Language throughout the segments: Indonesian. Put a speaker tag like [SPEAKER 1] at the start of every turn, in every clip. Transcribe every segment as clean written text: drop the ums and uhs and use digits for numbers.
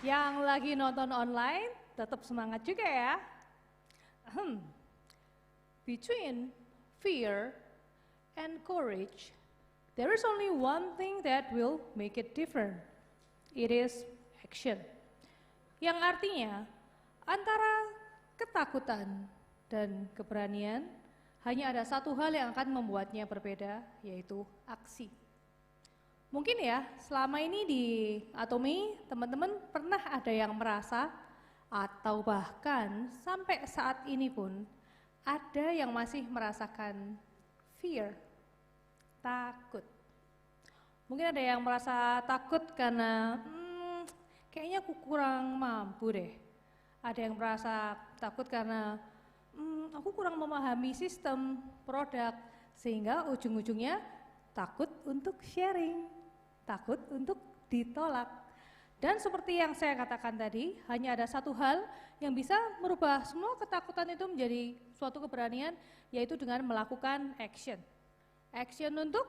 [SPEAKER 1] Yang lagi nonton online, tetap semangat juga ya. Between fear and courage, there is only one thing that will make it different. It is action. Yang artinya, antara ketakutan dan keberanian, hanya ada satu hal yang akan membuatnya berbeda, yaitu aksi. Mungkin ya, selama ini di Atomi, teman-teman pernah ada yang merasa, atau bahkan sampai saat ini pun, ada yang masih merasakan fear, takut. Mungkin ada yang merasa takut karena, kayaknya aku kurang mampu deh. Ada yang merasa takut karena, aku kurang memahami sistem, produk, sehingga ujung-ujungnya takut untuk sharing, takut untuk ditolak. Dan seperti yang saya katakan tadi, hanya ada satu hal yang bisa merubah semua ketakutan itu menjadi suatu keberanian, yaitu dengan melakukan action. Action untuk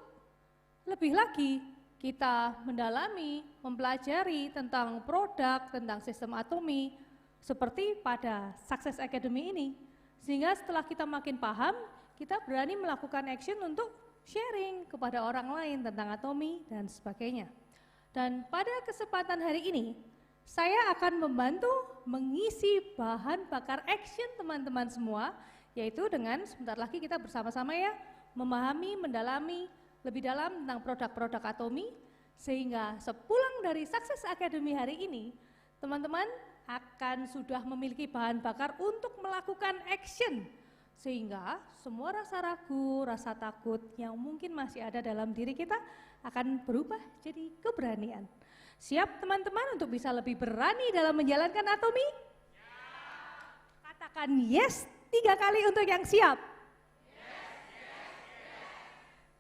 [SPEAKER 1] lebih lagi kita mendalami, mempelajari tentang produk, tentang sistem Atomi, seperti pada Success Academy ini. Sehingga setelah kita makin paham, kita berani melakukan action untuk sharing kepada orang lain tentang Atomi dan sebagainya. Dan pada kesempatan hari ini, saya akan membantu mengisi bahan bakar action teman-teman semua, yaitu dengan sebentar lagi kita bersama-sama ya, memahami, mendalami lebih dalam tentang produk-produk Atomi, sehingga sepulang dari Success Academy hari ini, teman-teman akan sudah memiliki bahan bakar untuk melakukan action, sehingga semua rasa ragu, rasa takut yang mungkin masih ada dalam diri kita akan berubah jadi keberanian. Siap teman-teman untuk bisa lebih berani dalam menjalankan Atomi? Ya. Katakan yes 3 kali untuk yang siap.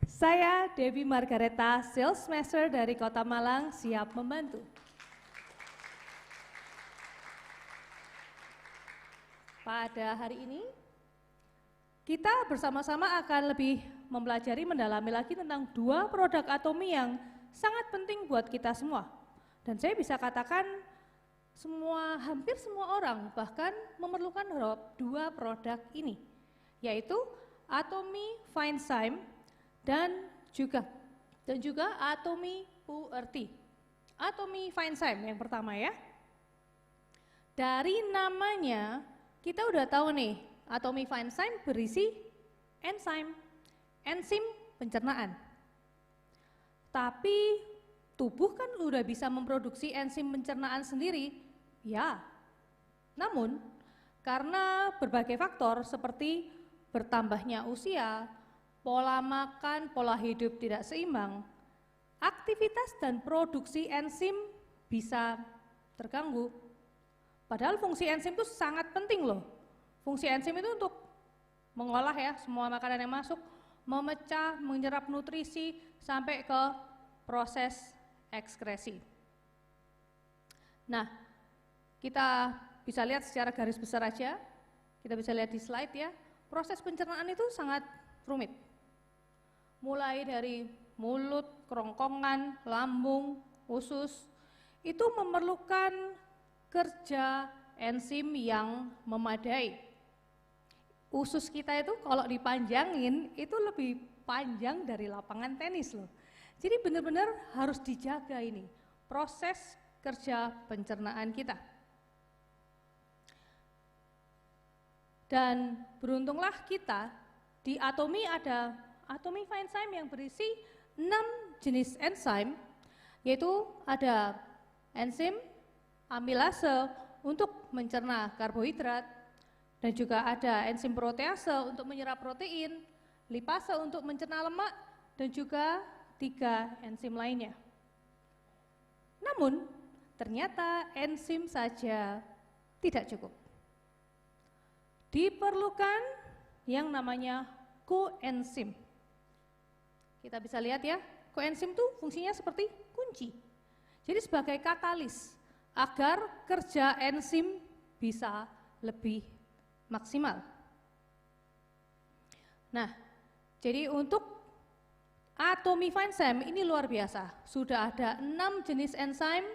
[SPEAKER 1] Saya Debbie Margareta, Sales Master dari Kota Malang, siap membantu. Pada hari ini, kita bersama-sama akan lebih mempelajari, mendalami lagi tentang 2 produk Atomi yang sangat penting buat kita semua. Dan saya bisa katakan hampir semua orang bahkan memerlukan 2 produk ini, yaitu Atomi Finezyme dan juga Atomi Puerty. Atomi Finezyme yang pertama ya. Dari namanya kita udah tahu nih, Atomi Finezyme berisi enzim pencernaan. Tapi tubuh kan udah bisa memproduksi enzim pencernaan sendiri, ya. Namun karena berbagai faktor seperti bertambahnya usia, pola makan, pola hidup tidak seimbang, aktivitas dan produksi enzim bisa terganggu. Padahal fungsi enzim itu sangat penting loh. Fungsi enzim itu untuk mengolah ya semua makanan yang masuk, memecah, menyerap nutrisi sampai ke proses ekskresi. Nah, kita bisa lihat secara garis besar aja, kita bisa lihat di slide ya, proses pencernaan itu sangat rumit. Mulai dari mulut, kerongkongan, lambung, usus, itu memerlukan kerja enzim yang memadai. Usus kita itu kalau dipanjangin itu lebih panjang dari lapangan tenis loh. Jadi benar-benar harus dijaga ini proses kerja pencernaan kita. Dan beruntunglah kita di Atomi ada Atomi Finezyme yang berisi 6 jenis enzim, yaitu ada enzim amilase untuk mencerna karbohidrat, dan juga ada enzim protease untuk menyerap protein, lipase untuk mencerna lemak, dan juga 3 enzim lainnya. Namun, ternyata enzim saja tidak cukup. Diperlukan yang namanya koenzim. Kita bisa lihat ya, koenzim itu fungsinya seperti kunci. Jadi sebagai katalis agar kerja enzim bisa lebih maksimal. Nah, jadi untuk Atomi Finezyme ini luar biasa. Sudah ada 6 jenis enzim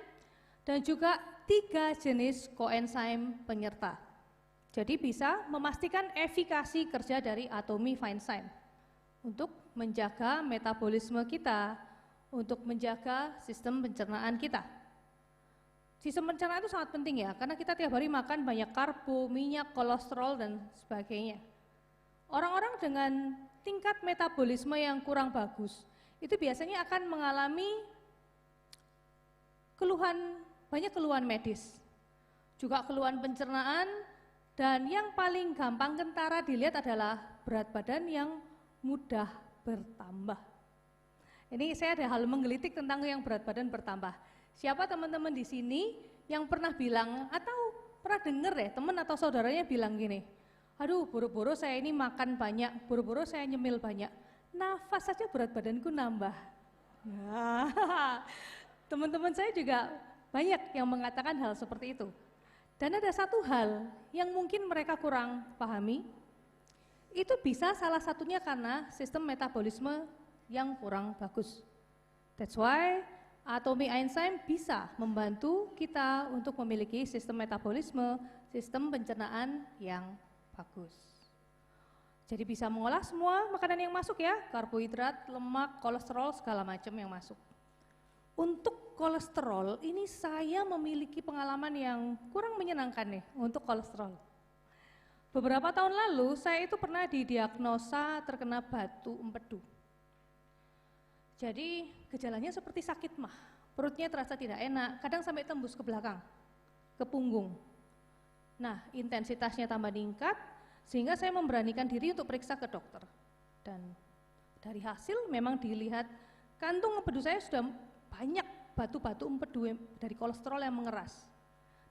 [SPEAKER 1] dan juga 3 jenis koenzim penyerta. Jadi bisa memastikan efikasi kerja dari Atomy Finezime untuk menjaga metabolisme kita, untuk menjaga sistem pencernaan kita. Sistem pencernaan itu sangat penting ya, karena kita tiap hari makan banyak karbo, minyak, kolesterol, dan sebagainya. Orang-orang dengan tingkat metabolisme yang kurang bagus, itu biasanya akan mengalami banyak keluhan medis, juga keluhan pencernaan, dan yang paling gampang kentara dilihat adalah berat badan yang mudah bertambah. Ini saya ada hal menggelitik tentang yang berat badan bertambah. Siapa teman-teman di sini yang pernah bilang atau pernah dengar ya teman atau saudaranya bilang gini, aduh buru-buru saya ini makan banyak, buru-buru saya nyemil banyak, nafas saja berat badanku nambah. Nah, teman-teman saya juga banyak yang mengatakan hal seperti itu. Dan ada satu hal yang mungkin mereka kurang pahami, itu bisa salah satunya karena sistem metabolisme yang kurang bagus. That's why Atomy Enzyme bisa membantu kita untuk memiliki sistem metabolisme, sistem pencernaan yang bagus. Jadi bisa mengolah semua makanan yang masuk ya, karbohidrat, lemak, kolesterol, segala macam yang masuk. Untuk kolesterol, ini saya memiliki pengalaman yang kurang menyenangkan nih untuk kolesterol. Beberapa tahun lalu saya itu pernah didiagnosa terkena batu empedu. Jadi gejalanya seperti sakit mah, perutnya terasa tidak enak, kadang sampai tembus ke belakang, ke punggung. Nah, intensitasnya tambah meningkat, sehingga saya memberanikan diri untuk periksa ke dokter. Dan dari hasil memang dilihat kantung empedu saya sudah banyak batu-batu empedu dari kolesterol yang mengeras.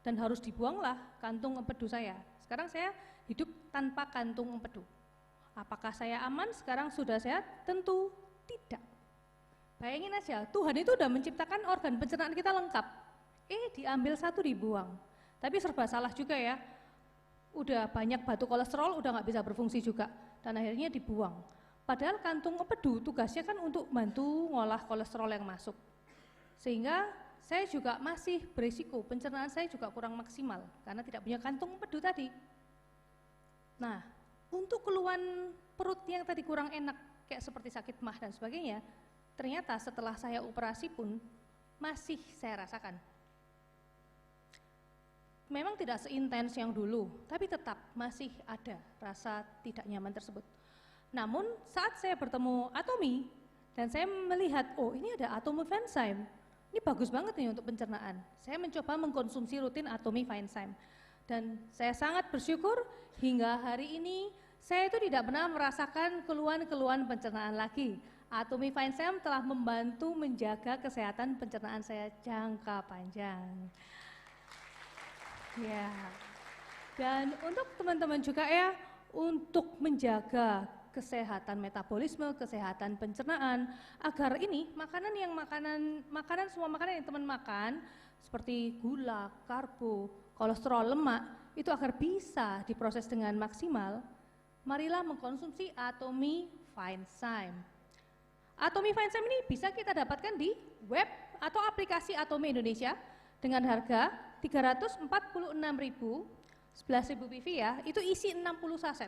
[SPEAKER 1] Dan harus dibuanglah kantung empedu saya. Sekarang saya hidup tanpa kantung empedu. Apakah saya aman? Sekarang sudah sehat? Tentu tidak. Bayangin aja, Tuhan itu udah menciptakan organ pencernaan kita lengkap. Diambil satu dibuang. Tapi serba salah juga ya. Udah banyak batu kolesterol, udah nggak bisa berfungsi juga. Dan akhirnya dibuang. Padahal kantung empedu tugasnya kan untuk bantu ngolah kolesterol yang masuk. Sehingga saya juga masih berisiko, pencernaan saya juga kurang maksimal. Karena tidak punya kantung empedu tadi. Nah, untuk keluhan perut yang tadi kurang enak, kayak seperti sakit mah dan sebagainya, ternyata setelah saya operasi pun masih saya rasakan. Memang tidak seintens yang dulu, tapi tetap masih ada rasa tidak nyaman tersebut. Namun saat saya bertemu Atomy dan saya melihat, oh ini ada Atomy Finezime, ini bagus banget nih untuk pencernaan. Saya mencoba mengkonsumsi rutin Atomy Finezime dan saya sangat bersyukur hingga hari ini saya itu tidak pernah merasakan keluhan-keluhan pencernaan lagi. Atomy Finezime telah membantu menjaga kesehatan pencernaan saya jangka panjang. Ya. Dan untuk teman-teman juga ya, untuk menjaga kesehatan metabolisme, kesehatan pencernaan, agar ini makanan semua makanan yang teman makan seperti gula, karbo, kolesterol, lemak itu agar bisa diproses dengan maksimal, marilah mengkonsumsi Atomy Finezime. Atomy Finezime ini bisa kita dapatkan di web atau aplikasi Atomy Indonesia dengan harga 346.000, 11.000 PV ya, itu isi 60 saset.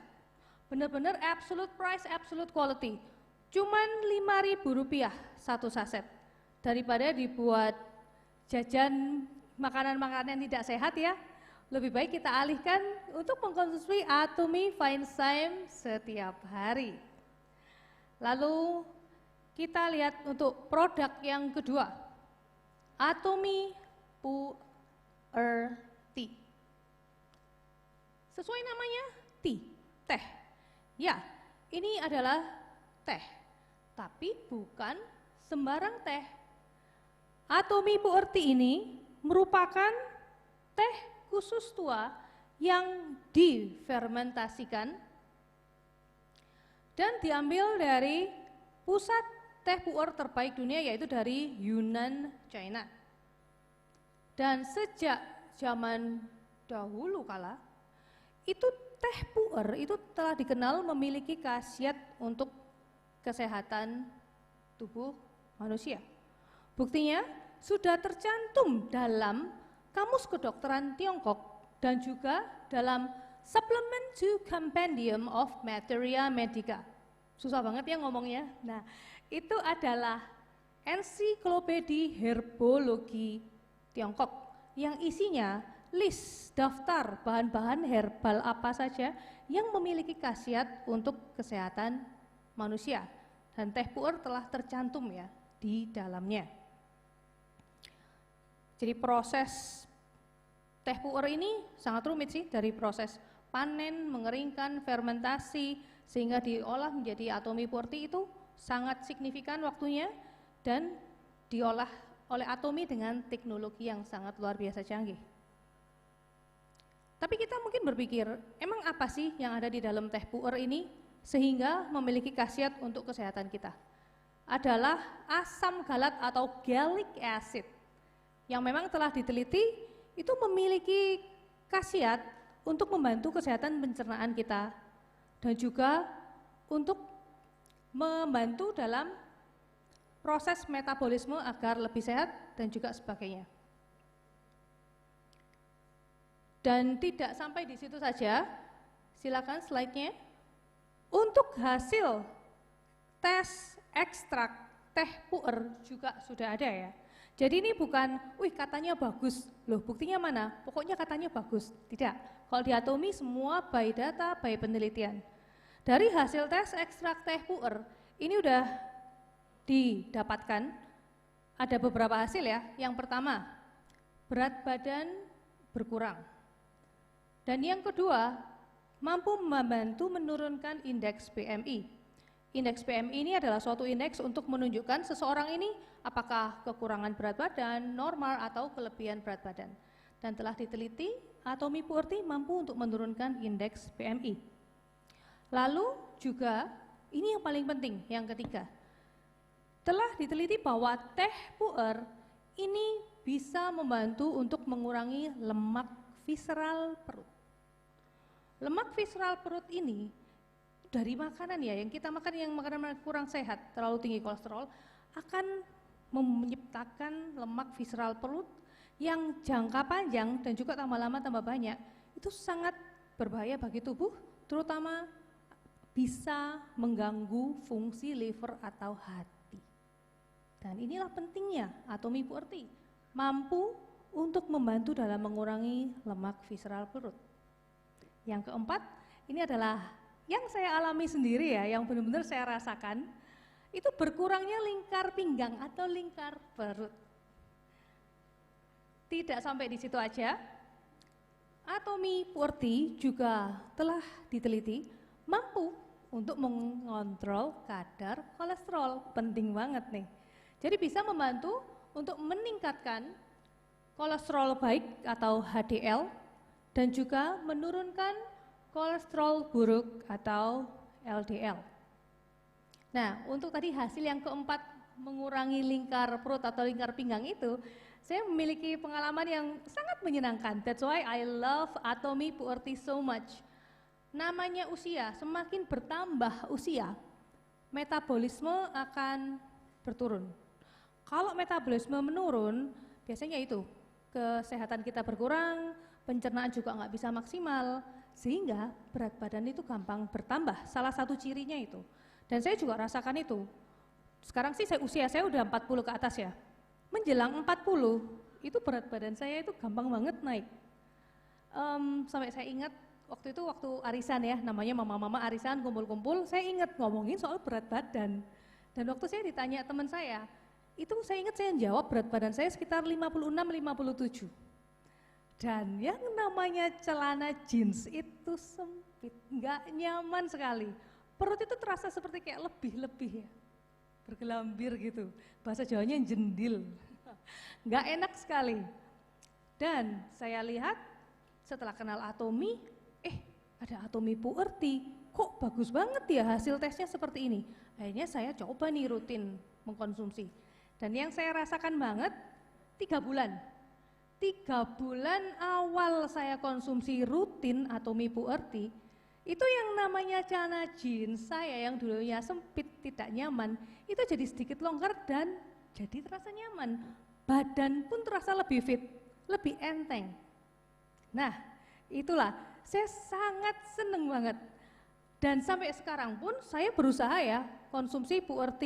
[SPEAKER 1] Benar-benar absolute price, absolute quality. Cuman Rp5.000 satu saset. Daripada dibuat jajan makanan-makanan yang tidak sehat ya, lebih baik kita alihkan untuk mengkonsumsi Atomy Finezime setiap hari. Lalu kita lihat untuk produk yang kedua, Atomy Pu'er Tea. Sesuai namanya, tea, teh. Ya, ini adalah teh, tapi bukan sembarang teh. Atomy Pu'er Tea ini merupakan teh khusus tua yang difermentasikan dan diambil dari pusat teh pu'er terbaik dunia, yaitu dari Yunnan, China. Dan sejak zaman dahulu kala, itu teh pu'er itu telah dikenal memiliki khasiat untuk kesehatan tubuh manusia. Buktinya sudah tercantum dalam Kamus Kedokteran Tiongkok dan juga dalam Supplement to Compendium of Materia Medica. Susah banget ya ngomongnya. Nah, itu adalah ensiklopedia herbologi Tiongkok yang isinya list daftar bahan-bahan herbal apa saja yang memiliki khasiat untuk kesehatan manusia. Dan teh puer telah tercantum ya di dalamnya. Jadi proses teh puer ini sangat rumit sih, dari proses panen, mengeringkan, fermentasi, sehingga diolah menjadi atomi puer tea itu sangat signifikan waktunya dan diolah oleh Atomi dengan teknologi yang sangat luar biasa canggih. Tapi kita mungkin berpikir, emang apa sih yang ada di dalam teh puer ini sehingga memiliki khasiat untuk kesehatan kita? Adalah asam galat atau gallic acid yang memang telah diteliti itu memiliki khasiat untuk membantu kesehatan pencernaan kita dan juga untuk membantu dalam proses metabolisme agar lebih sehat dan juga sebagainya. Dan tidak sampai di situ saja, silakan slide-nya. Untuk hasil tes ekstrak teh puer juga sudah ada ya. Jadi ini bukan, katanya bagus, loh buktinya mana? Pokoknya katanya bagus. Tidak, kalau di Atomi semua by data, by penelitian. Dari hasil tes ekstrak teh puer, ini udah didapatkan, ada beberapa hasil ya. Yang pertama, berat badan berkurang. Dan yang kedua, mampu membantu menurunkan indeks BMI. Indeks BMI ini adalah suatu indeks untuk menunjukkan seseorang ini apakah kekurangan berat badan, normal, atau kelebihan berat badan. Dan telah diteliti, Atomi puer tea mampu untuk menurunkan indeks BMI. Lalu juga, ini yang paling penting, yang ketiga, telah diteliti bahwa teh puer ini bisa membantu untuk mengurangi lemak visceral perut. Lemak visceral perut ini dari makanan ya, yang kita makan yang makanan kurang sehat, terlalu tinggi kolesterol, akan menciptakan lemak visceral perut yang jangka panjang dan juga tambah lama tambah banyak, itu sangat berbahaya bagi tubuh, terutama bisa mengganggu fungsi liver atau hati. Dan inilah pentingnya Atomi puer tea, mampu untuk membantu dalam mengurangi lemak visceral perut. Yang keempat, ini adalah yang saya alami sendiri ya, yang benar-benar saya rasakan, itu berkurangnya lingkar pinggang atau lingkar perut. Tidak sampai di situ aja, Atomi puer tea juga telah diteliti mampu untuk mengontrol kadar kolesterol, penting banget nih. Jadi bisa membantu untuk meningkatkan kolesterol baik atau HDL dan juga menurunkan kolesterol buruk atau LDL. Nah, untuk tadi hasil yang keempat mengurangi lingkar perut atau lingkar pinggang itu, saya memiliki pengalaman yang sangat menyenangkan. That's why I love Atomi puer tea so much. Namanya usia, semakin bertambah usia, metabolisme akan berturun. Kalau metabolisme menurun, biasanya itu, kesehatan kita berkurang, pencernaan juga nggak bisa maksimal, sehingga berat badan itu gampang bertambah, salah satu cirinya itu. Dan saya juga rasakan itu. Sekarang sih usia saya udah 40 ke atas ya. Menjelang 40, itu berat badan saya itu gampang banget naik. Sampai saya ingat waktu itu waktu arisan ya, namanya mama-mama arisan kumpul-kumpul, saya ingat ngomongin soal berat badan. Dan waktu saya ditanya teman saya, itu saya ingat saya jawab berat badan saya sekitar 56-57. Dan yang namanya celana jeans itu sempit, nggak nyaman sekali. Perut itu terasa seperti kayak lebih-lebih ya, bergelambir gitu. Bahasa Jawanya jendil, nggak enak sekali. Dan saya lihat setelah kenal Atomi, ada Atomi puer tea, kok bagus banget ya hasil tesnya seperti ini. Akhirnya saya coba nih rutin mengkonsumsi. Dan yang saya rasakan banget, 3 bulan. 3 bulan awal saya konsumsi rutin Atomi puer tea, itu yang namanya celana jeans saya yang dulunya sempit, tidak nyaman, itu jadi sedikit longgar dan jadi terasa nyaman. Badan pun terasa lebih fit. lebih enteng. Nah, itulah saya sangat seneng banget. Dan sampai sekarang pun saya berusaha ya konsumsi PURT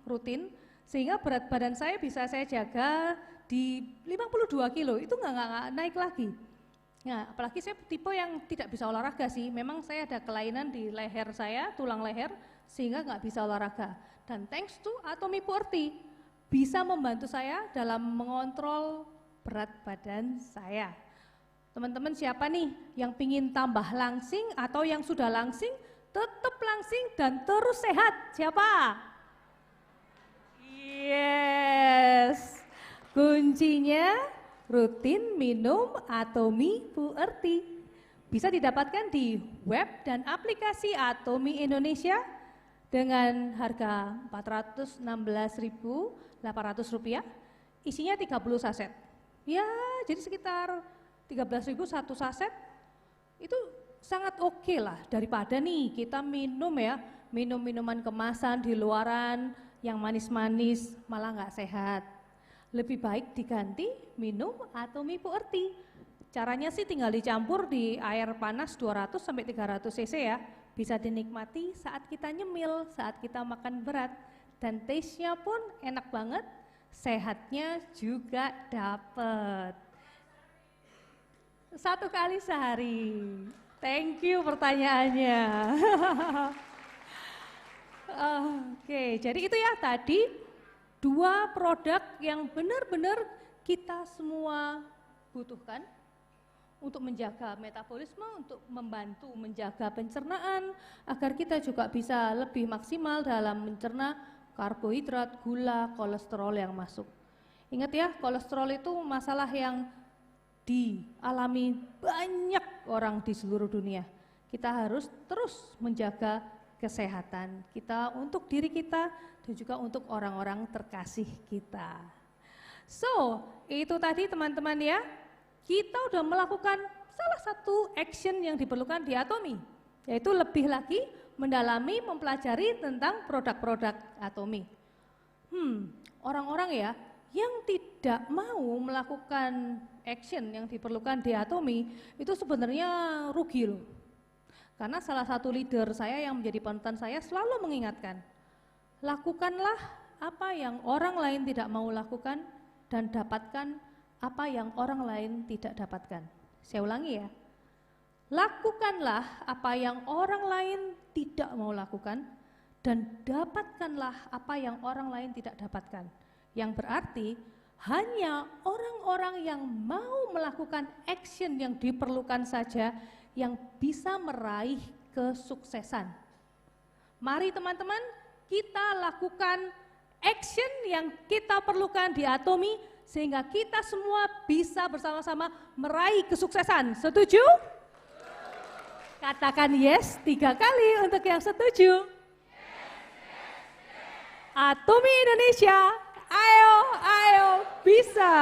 [SPEAKER 1] rutin sehingga berat badan saya bisa saya jaga di 52 kilo, itu nggak naik lagi. Nah, apalagi saya tipe yang tidak bisa olahraga sih, memang saya ada kelainan di leher saya, tulang leher, sehingga nggak bisa olahraga. Dan thanks to Atomy PURT, bisa membantu saya dalam mengontrol berat badan saya. Teman-teman siapa nih yang pingin tambah langsing atau yang sudah langsing, tetap langsing dan terus sehat? Siapa? Yes, kuncinya rutin minum Atomy PURT. Bisa didapatkan di web dan aplikasi Atomy Indonesia dengan harga Rp416.800, isinya 30 saset. Ya, jadi sekitar 13.000 satu saset, itu sangat oke lah daripada nih kita minum ya, minum minuman kemasan di luaran yang manis-manis malah nggak sehat. Lebih baik diganti minum Atomy PURT. Caranya sih tinggal dicampur di air panas 200 sampai 300 cc ya. Bisa dinikmati saat kita nyemil, saat kita makan berat. Dan taste-nya pun enak banget, sehatnya juga dapet. 1 kali sehari. Thank you pertanyaannya. Oke, jadi itu ya tadi 2 produk yang benar-benar kita semua butuhkan untuk menjaga metabolisme, untuk membantu menjaga pencernaan, agar kita juga bisa lebih maksimal dalam mencerna karbohidrat, gula, kolesterol yang masuk. Ingat ya, kolesterol itu masalah yang dialami banyak orang di seluruh dunia. Kita harus terus menjaga kesehatan kita untuk diri kita dan juga untuk orang-orang terkasih kita. So, itu tadi teman-teman ya, kita udah melakukan salah satu action yang diperlukan di Atomy, yaitu lebih lagi mendalami, mempelajari tentang produk-produk Atomy. Orang-orang ya yang tidak mau melakukan action yang diperlukan di Atomy itu sebenarnya rugi loh. Karena salah satu leader saya yang menjadi panutan saya selalu mengingatkan, lakukanlah apa yang orang lain tidak mau lakukan dan dapatkan apa yang orang lain tidak dapatkan. Saya ulangi ya, lakukanlah apa yang orang lain tidak mau lakukan dan dapatkanlah apa yang orang lain tidak dapatkan. Yang berarti hanya orang-orang yang mau melakukan action yang diperlukan saja yang bisa meraih kesuksesan. Mari teman-teman, kita lakukan action yang kita perlukan di Atomy sehingga kita semua bisa bersama-sama meraih kesuksesan. Setuju? Katakan yes 3 kali untuk yang setuju. Atomy Indonesia, ayo, ayo, bisa.